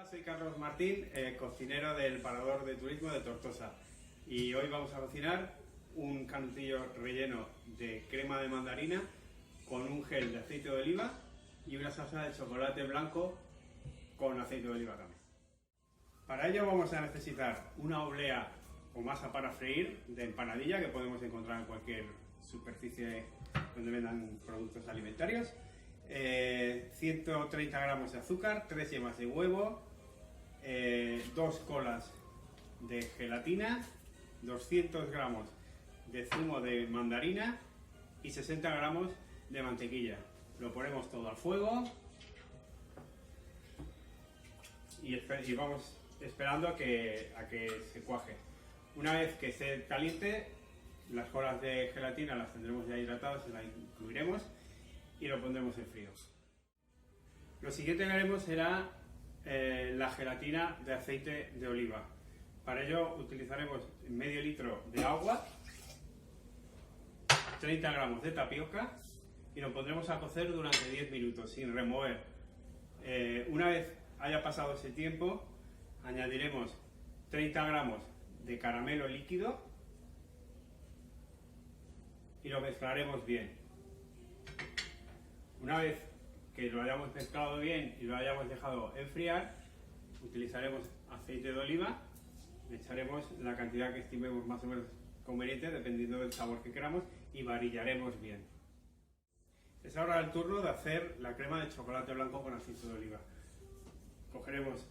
Hola, soy Carlos Martín, cocinero del Parador de Turismo de Tortosa, y hoy vamos a cocinar un canutillo relleno de crema de mandarina con un gel de aceite de oliva y una salsa de chocolate blanco con aceite de oliva también. Para ello vamos a necesitar una oblea o masa para freír de empanadilla que podemos encontrar en cualquier superficie donde vendan productos alimentarios, 130 gramos de azúcar, 3 yemas de huevo, 2 colas de gelatina, 200 gramos de zumo de mandarina y 60 gramos de mantequilla. Lo ponemos todo al fuego y vamos esperando a que se cuaje. Una vez que esté caliente, las colas de gelatina las tendremos ya hidratadas, las incluiremos y lo pondremos en frío. Lo siguiente que haremos será la gelatina de aceite de oliva. Para ello utilizaremos medio litro de agua, 30 gramos de tapioca y lo pondremos a cocer durante 10 minutos sin remover. Una vez haya pasado ese tiempo, añadiremos 30 gramos de caramelo líquido y lo mezclaremos bien. Una vez que lo hayamos mezclado bien y lo hayamos dejado enfriar, utilizaremos aceite de oliva, le echaremos la cantidad que estimemos más o menos conveniente dependiendo del sabor que queramos y varillaremos bien. Es ahora el turno de hacer la crema de chocolate blanco con aceite de oliva. Cogeremos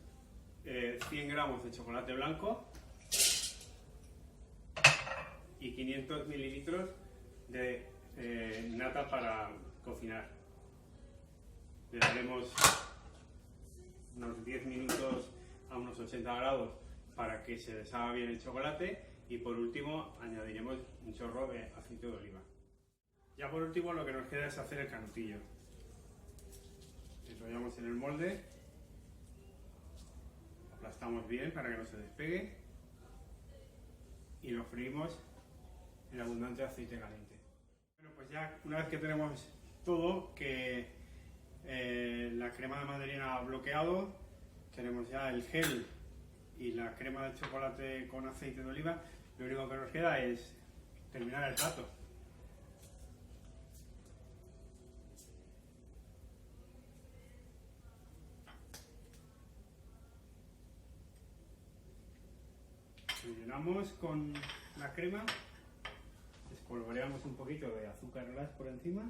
100 gramos de chocolate blanco y 500 mililitros de nata para cocinar. Le daremos unos 10 minutos a unos 80 grados para que se deshaga bien el chocolate y por último añadiremos un chorro de aceite de oliva. Ya por último lo que nos queda es hacer el canutillo. Enrollamos en el molde, aplastamos bien para que no se despegue y lo freímos en abundante aceite caliente. Bueno, pues ya una vez que tenemos todo, que la crema de mandarina ha bloqueado, tenemos ya el gel y la crema de chocolate con aceite de oliva, lo único que nos queda es terminar el plato. Lo llenamos con la crema, espolvoreamos un poquito de azúcar glass por encima